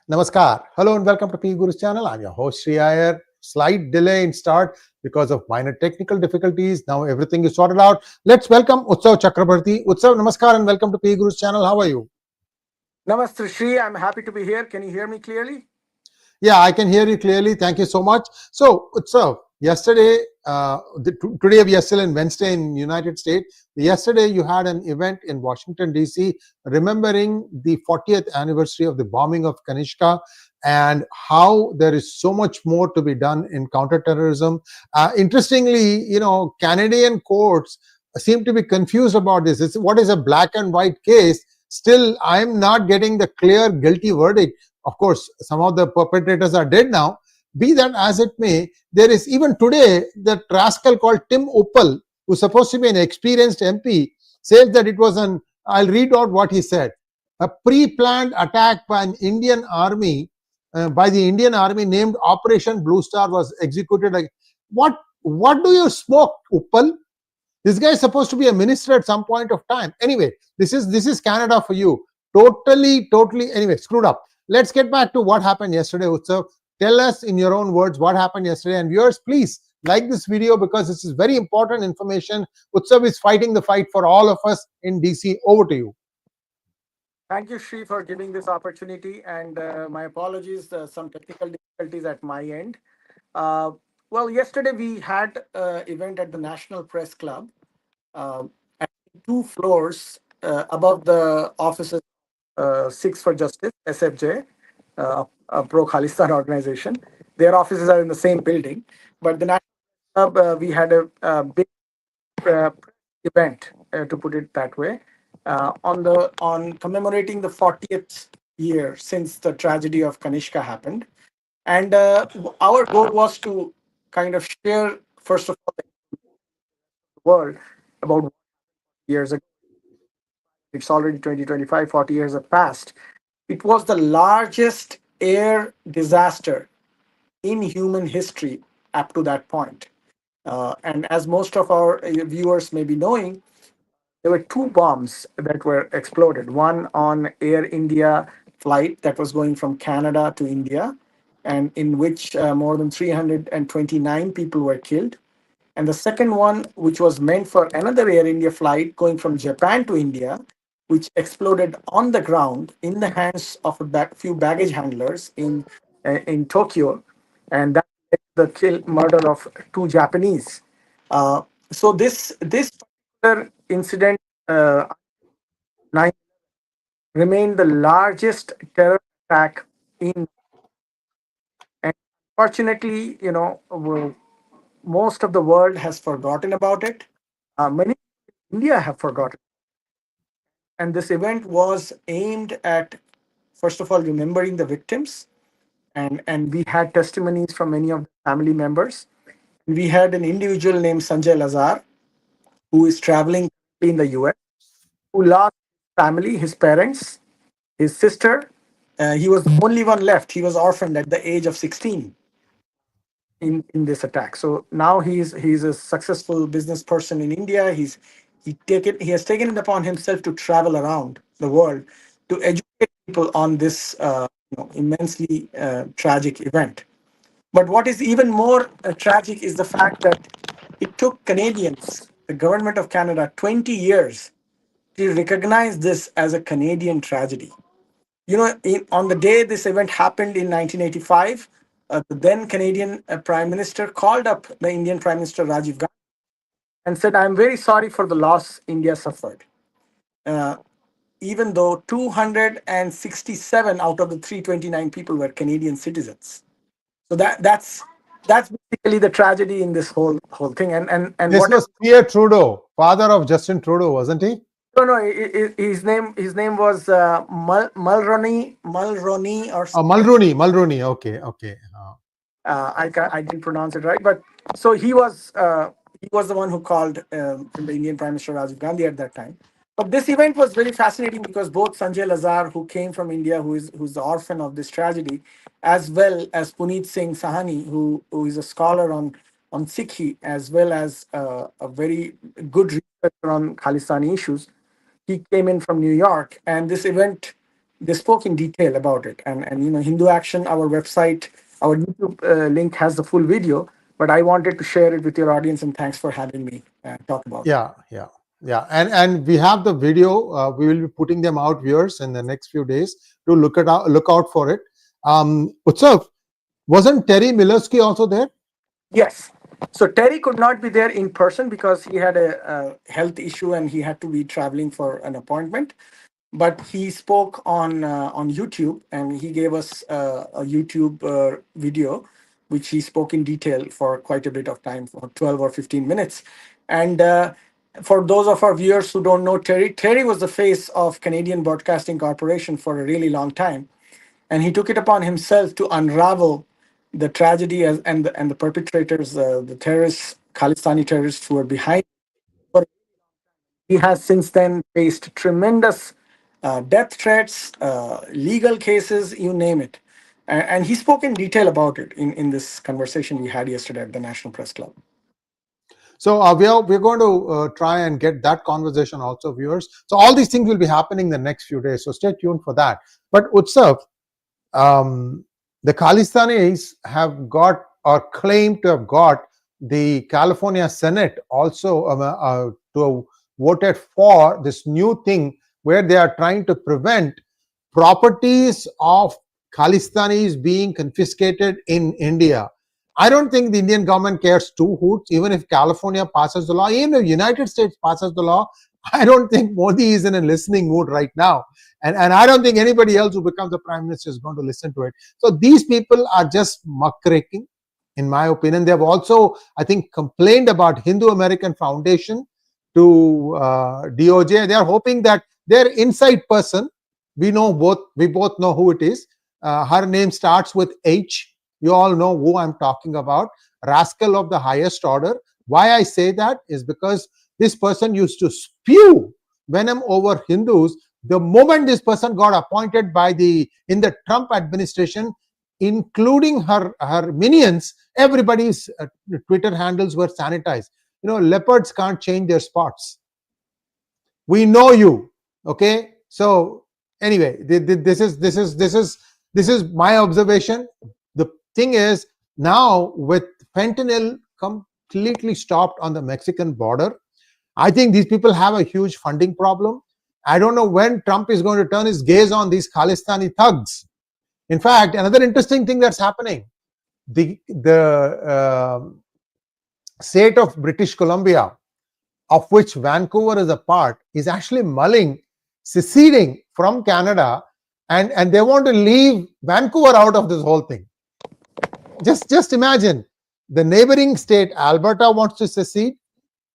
Namaskar. Hello and welcome to P Guru's channel. I'm your host Sri Iyer. Slight delay in start because of minor technical difficulties. Now everything is sorted out. Let's welcome Utsav Chakrabarti. Utsav, namaskar and welcome to P Guru's channel. How are you? Namaste, Shri. I'm happy to be here. Can you hear me clearly? Yeah, I can hear you clearly. Thank you so much. So, Utsav, yesterday, today we are still in Wednesday in United States. Yesterday, you had an event in Washington D.C. remembering the 40th anniversary of the bombing of Kanishka and how there is so much more to be done in counterterrorism. Interestingly, Canadian courts seem to be confused about this. What is a black and white case? Still, I'm not getting the clear guilty verdict. Of course, some of the perpetrators are dead now. Be that as it may, there is even today that rascal called Tim Uppal, who's supposed to be an experienced MP, says that it was I'll read out what he said, a pre-planned attack by the Indian Army named Operation Blue Star was executed. What do you smoke, Uppal? This guy is supposed to be a minister at some point of time. Anyway, this is Canada for you. Totally. Anyway, screwed up. Let's get back to what happened yesterday, Utsav. Tell us in your own words what happened yesterday. And viewers, please like this video because this is very important information. Utsav is fighting the fight for all of us in DC. Over to you. Thank you, Shri, for giving this opportunity. And my apologies, some technical difficulties at my end. Uh, well, yesterday we had an event at the National Press Club at 2 floors above the offices, Six for Justice, SFJ, a pro Khalistan organization. Their offices are in the same building. But the National Club, we had a big event, to put it that way, on commemorating the 40th year since the tragedy of Kanishka happened, and our goal was to kind of share, first of all, the world about years ago. It's already 2025, 40 years have passed. It was the largest air disaster in human history up to that point. And as most of our viewers may be knowing, there were two bombs that were exploded. One on Air India flight that was going from Canada to India, and in which more than 329 people were killed. And the second one, which was meant for another Air India flight going from Japan to India, which exploded on the ground in the hands of few baggage handlers in Tokyo, and that led to the murder of two Japanese. Uh, so this particular incident, uh, 9 remained the largest terror attack in. And fortunately, most of the world has forgotten about it. Many in India have forgotten. And this event was aimed at, first of all, remembering the victims. And we had testimonies from many of the family members. We had an individual named Sanjay Lazar, who is traveling in the US, who lost family, his parents, his sister. He was the only one left. He was orphaned at the age of 16 in this attack. So now he's a successful business person in India. He has taken it upon himself to travel around the world to educate people on this immensely tragic event. But what is even more tragic is the fact that it took Canadians, the government of Canada, 20 years to recognize this as a Canadian tragedy. On the day this event happened in 1985, the then Canadian Prime Minister called up the Indian Prime Minister Rajiv Gandhi and said, "I'm very sorry for the loss India suffered." Uh, Even though 267 out of the 329 people were Canadian citizens. So that's basically the tragedy in this whole thing. And This what was Pierre Trudeau, father of Justin Trudeau, wasn't he? no, his name was Mulroney or Oh, Mulrooney. Okay. I didn't pronounce it right, but so he was the one who called the Indian Prime Minister Rajiv Gandhi at that time. But this event was very fascinating because both Sanjay Lazar, who came from India, who's the orphan of this tragedy, as well as Puneet Singh Sahani, who is a scholar on Sikhi, as well as a very good researcher on Khalistani issues, he came in from New York, and this event they spoke in detail about it. And Hindu Action, our website, our YouTube link has the full video. But I wanted to share it with your audience, and thanks for having me talk about it. Yeah, yeah, yeah. And we have the video. We will be putting them out, viewers, in the next few days. To look out for it. Utsav, wasn't Terry Millerski also there? Yes. So Terry could not be there in person because he had a health issue and he had to be traveling for an appointment. But he spoke on YouTube, and he gave us a YouTube video, which he spoke in detail for quite a bit of time, for 12 or 15 minutes. And for those of our viewers who don't know Terry, Terry was the face of Canadian Broadcasting Corporation for a really long time, and he took it upon himself to unravel the tragedy and the perpetrators, the terrorists, Khalistani terrorists who were behind. He has since then faced tremendous death threats, legal cases, you name it. And he spoke in detail about it in this conversation we had yesterday at the National Press Club. So we're going to try and get that conversation also, viewers. So all these things will be happening the next few days. So stay tuned for that. But Utsav, the Khalistanis have got or claim to have got the California Senate also to voted for this new thing where they are trying to prevent properties of Khalistanis being confiscated in India. I don't think the Indian government cares two hoots, even if California passes the law, even if United States passes the law. I don't think Modi is in a listening mood right now. And I don't think anybody else who becomes the prime minister is going to listen to it. So these people are just muckraking, in my opinion. They have also, I think, complained about Hindu American Foundation to DOJ. They are hoping that their inside person, we both know who it is. Her name starts with H. You all know who I'm talking about. Rascal of the highest order. Why I say that is because this person used to spew venom over Hindus the moment this person got appointed in the Trump administration, including her minions. Everybody's Twitter handles were sanitized. Leopards can't change their spots. We know you. Okay. So anyway, this is my observation. The thing is, now with fentanyl completely stopped on the Mexican border, I think these people have a huge funding problem. I don't know when Trump is going to turn his gaze on these Khalistani thugs. In fact, another interesting thing that's happening, the state of British Columbia, of which Vancouver is a part, is actually mulling seceding from Canada, and they want to leave Vancouver out of this whole thing. Just imagine, the neighboring state Alberta wants to secede,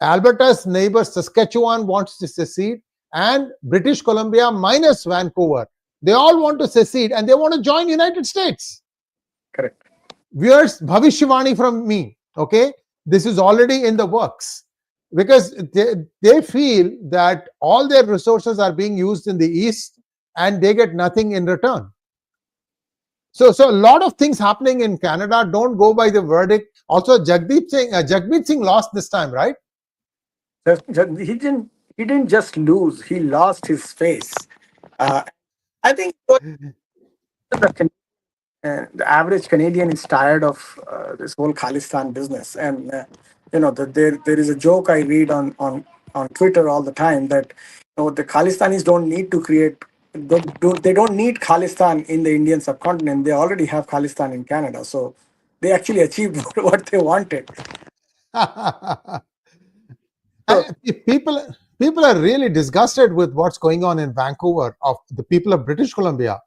Alberta's neighbor Saskatchewan wants to secede, and British Columbia minus Vancouver, they all want to secede and they want to join United States. Correct. Viewers, Bhavishwani from me. Okay, this is already in the works, because they feel that all their resources are being used in the East and they get nothing in return. So a lot of things happening in Canada. Don't go by the verdict. Also, Jagmeet Singh lost this time, right? He didn't just lose; he lost his face. I think the average Canadian is tired of this whole Khalistan business, and there is a joke I read on Twitter all the time that the Khalistanis don't need to create. They don't need Khalistan in the Indian subcontinent. They already have Khalistan in Canada, so they actually achieved what they wanted. So people are really disgusted with what's going on in Vancouver of the people of British Columbia. I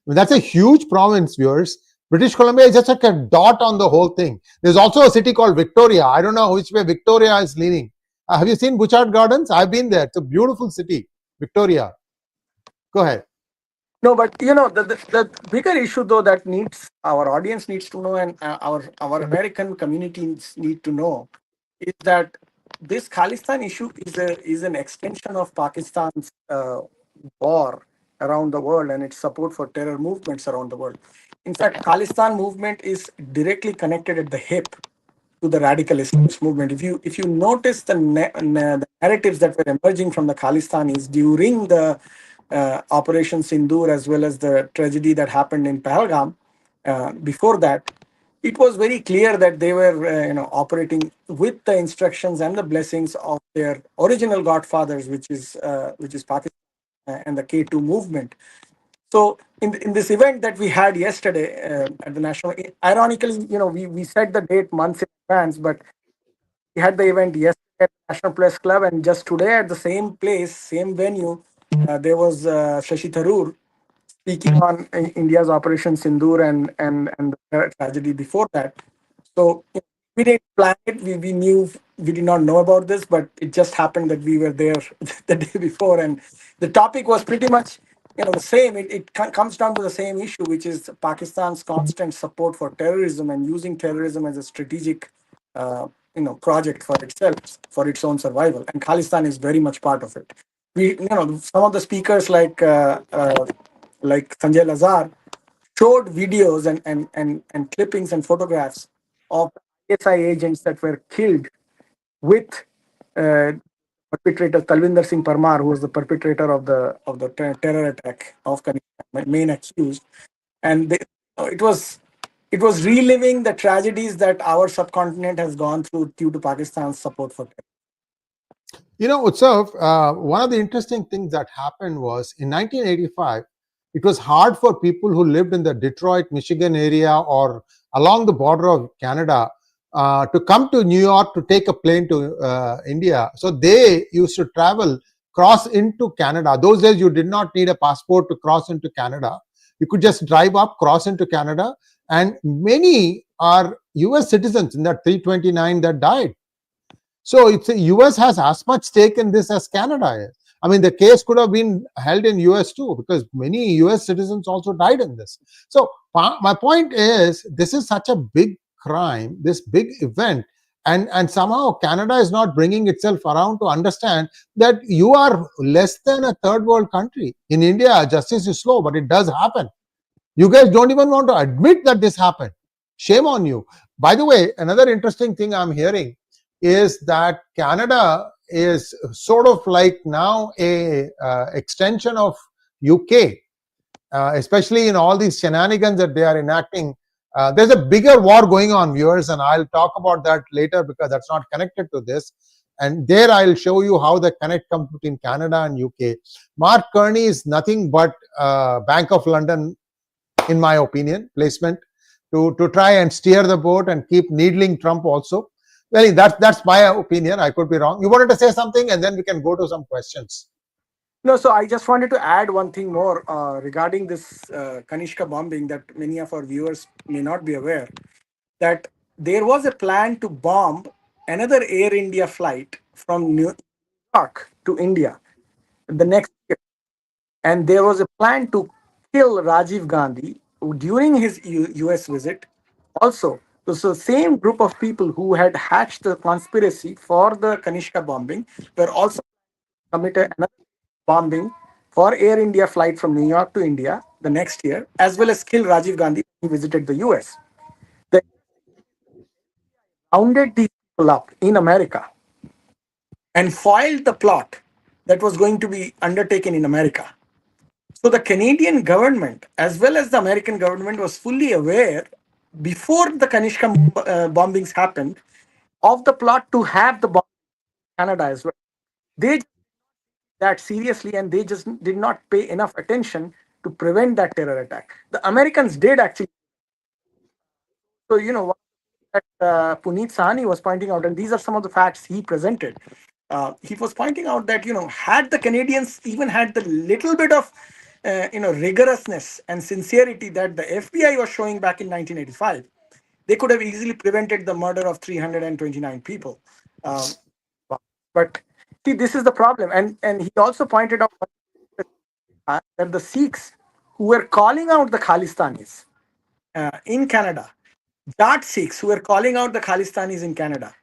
mean, that's a huge province, viewers. British Columbia is just like a dot on the whole thing. There's also a city called Victoria. I don't know which way Victoria is leaning. Have you seen Butchart Gardens? I've been there. It's a beautiful city, Victoria. Go ahead. no, but the bigger issue though that needs our audience needs to know, and our American communities need to know, is that this Khalistan issue is an extension of Pakistan's war around the world and its support for terror movements around the world. In fact, Khalistan movement is directly connected at the hip to the radical Islamist movement. If you notice the narratives that were emerging from the Khalistanis during the Operation Sindoor as well as the tragedy that happened in Pahalgam. Before that, it was very clear that they were operating with the instructions and the blessings of their original godfathers, which is Pakistan and the K2 movement. So in this event that we had yesterday at the national, ironically, we set the date months in advance, but we had the event yesterday at the National Press Club, and just today at the same place, same venue, there was Shashi Tharoor speaking on India's Operation Sindoor and the tragedy before that. So we didn't plan it. We knew we did not know about this, but it just happened that we were there the day before, and the topic was pretty much the same. It comes down to the same issue, which is Pakistan's constant support for terrorism and using terrorism as a strategic project for itself, for its own survival. And Khalistan is very much part of it. Some of the speakers like Sanjay Lazar showed videos and clippings and photographs of ISI agents that were killed with perpetrator Talvinder Singh Parmar, who was the perpetrator of the terror attack of Kanishka, main accused, and it was reliving the tragedies that our subcontinent has gone through due to Pakistan's support for terror. Utsav, one of the interesting things that happened was in 1985, it was hard for people who lived in the Detroit, Michigan area or along the border of Canada to come to New York to take a plane to India. So they used to travel, cross into Canada. Those days, you did not need a passport to cross into Canada. You could just drive up, cross into Canada, and many are US citizens in that 329 that died. So it's the US has as much stake in this as Canada is. I mean, the case could have been held in US too, because many US citizens also died in this. So my point is, this is such a big crime, this big event, and somehow Canada is not bringing itself around to understand that you are less than a third world country. In India, justice is slow, but it does happen. You guys don't even want to admit that this happened. Shame on you. By the way, another interesting thing I'm hearing is that Canada is sort of like now a extension of UK, especially in all these shenanigans that they are enacting. There's a bigger war going on, viewers, and I'll talk about that later because that's not connected to this. And there I'll show you how the connect comes between Canada and UK. Mark Kearney is nothing but Bank of London, in my opinion, placement to try and steer the boat and keep needling Trump also. Well, that's my opinion. I could be wrong. You wanted to say something, and then we can go to some questions. No, so I just wanted to add one thing more regarding this Kanishka bombing that many of our viewers may not be aware, that there was a plan to bomb another Air India flight from New York to India the next year. And there was a plan to kill Rajiv Gandhi during his US visit. Also, so the same group of people who had hatched the conspiracy for the Kanishka bombing were also committed another bombing for Air India flight from New York to India the next year, as well as kill Rajiv Gandhi when he visited the US. They rounded these people up in America and foiled the plot that was going to be undertaken in America. So the Canadian government, as well as the American government, was fully aware before the Kanishka bombings happened of the plot to have the bomb in Canada as well. They took that seriously and they just did not pay enough attention to prevent that terror attack. The Americans did actually. So, that Puneet Sahani was pointing out, and these are some of the facts he presented. He was pointing out that had the Canadians even had the little bit of rigorousness and sincerity that the FBI was showing back in 1985, they could have easily prevented the murder of 329 people. Um, but see, this is the problem, and he also pointed out that the Sikhs who were calling out the Khalistanis in Canada, Jat Sikhs who were calling out the Khalistanis in Canada,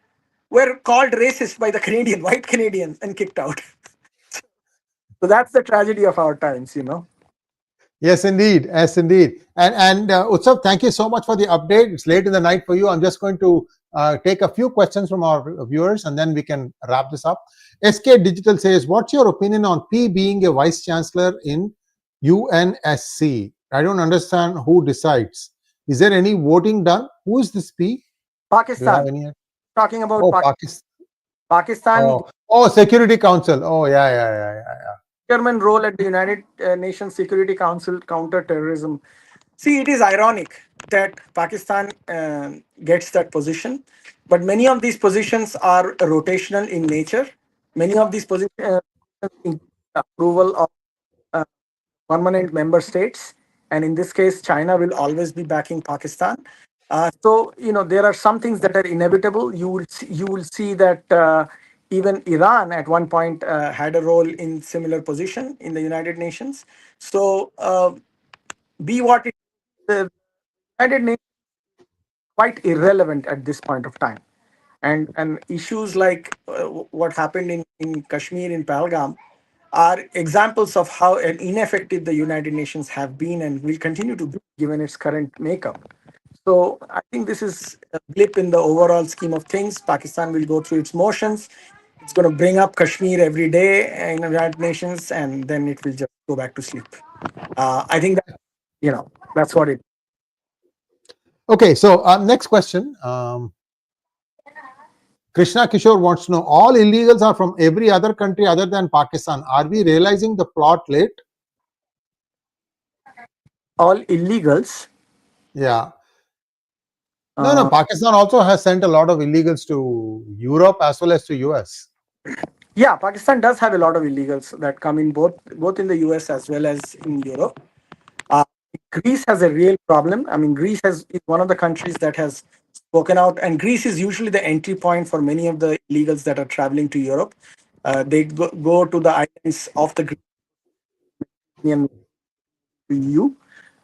were called racist by the Canadian, white Canadians, and kicked out. So that's the tragedy of our times. Yes, indeed. Yes, indeed. And Utsav, thank you so much for the update. It's late in the night for you. I'm just going to take a few questions from our viewers, and then we can wrap this up. SK Digital says, "What's your opinion on P being a vice chancellor in UNSC? I don't understand who decides. Is there any voting done? Who is this P? Do you have Pakistan. any? Talking about Oh, Pakistan. Pakistan Oh, Security Council. Oh, yeah. Chairman role at the United Nations Security Council counterterrorism. See, it is ironic that Pakistan gets that position, but many of these positions are rotational in nature. Many of these positions include approval of uh, permanent member states, and in this case, China will always be backing Pakistan. So there are some things that are inevitable. You will see that even Iran at one point had a role in similar position in the United Nations. So be what it, the United Nations quite irrelevant at this point of time, and issues like what happened in Kashmir in Pahalgam are examples of how ineffective the United Nations have been and will continue to be given its current makeup. So I think this is a blip in the overall scheme of things. Pakistan will go through its motions. It's going to bring up Kashmir every day in the United Nations, and then it will just go back to sleep. I think that that's what it. Okay, so next question. Krishna Kishore wants to know, all illegals are from every other country other than Pakistan. Are we realizing the plot late? All illegals. Yeah. No. Uh, Pakistan also has sent a lot of illegals to Europe as well as to US. yeah, Pakistan does have a lot of illegals that come in both in the US as well as in Europe. Uh, Greece has a real problem. I mean, Greece is one of the countries that has spoken out, and Greece is usually the entry point for many of the illegals that are traveling to Europe. They go to the islands of the Greek EU.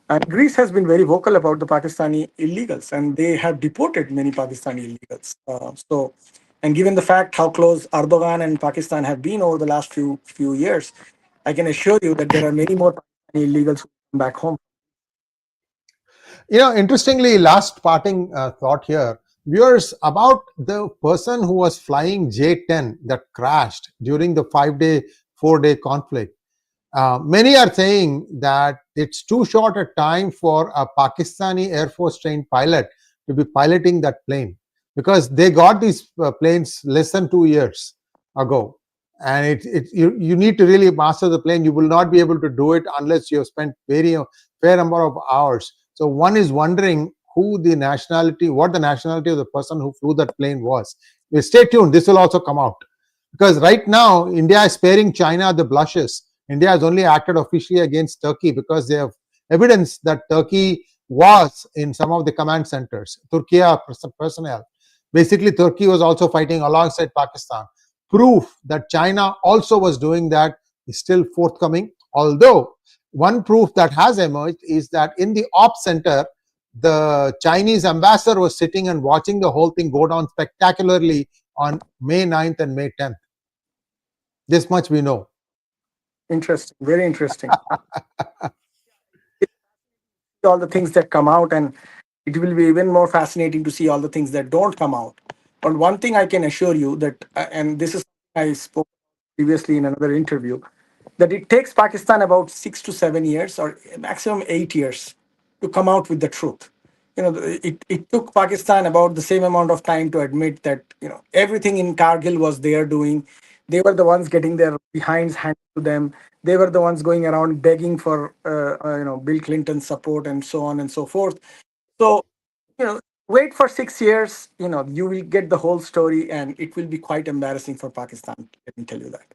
And Greece has been very vocal about the Pakistani illegals, and they have deported many Pakistani illegals. And given the fact how close Erdogan and Pakistan have been over the last few years, I can assure you that there are many more Pakistani illegals who come back home. Interestingly, last parting thought here, viewers, about the person who was flying J-10 that crashed during the 5-day, 4-day conflict. Many are saying that it's too short a time for a Pakistani Air Force trained pilot to be piloting that plane, because they got these planes less than 2 years ago. And you need to really master the plane. You will not be able to do it unless you have spent very fair number of hours. So one is wondering what the nationality of the person who flew that plane was. Stay tuned. This will also come out, because right now India is sparing China the blushes. India has only acted officially against Turkey because they have evidence that Turkey was in some of the command centers, Turkiya personnel. Basically, Turkey was also fighting alongside Pakistan. Proof that China also was doing that is still forthcoming. Although, one proof that has emerged is that in the ops center, the Chinese ambassador was sitting and watching the whole thing go down spectacularly on May 9th and May 10th. This much we know. Interesting, very interesting. All the things that come out, and it will be even more fascinating to see all the things that don't come out. But one thing I can assure you that, and this is I spoke previously in another interview, that it takes Pakistan about 6 to 7 years or maximum 8 years to come out with the truth. It took Pakistan about the same amount of time to admit that everything in Kargil was their doing. They were the ones getting their behinds handed to them. They were the ones going around begging for Bill Clinton's support and so on and so forth. So wait for 6 years. You will get the whole story, and it will be quite embarrassing for Pakistan. Let me tell you that.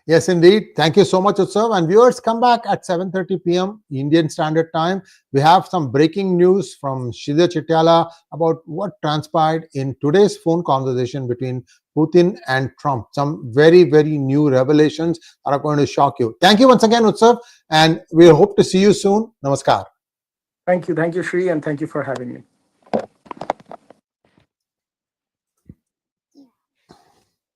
Yes, indeed. Thank you so much, Utsav. And viewers, come back at 7:30 p.m. Indian Standard Time. We have some breaking news from Shida Chitiala about what transpired in today's phone conversation between Putin and Trump. Some very, very new revelations are going to shock you. Thank you once again, Utsav, and we hope to see you soon. Namaskar. Thank you, Shri, and thank you for having me.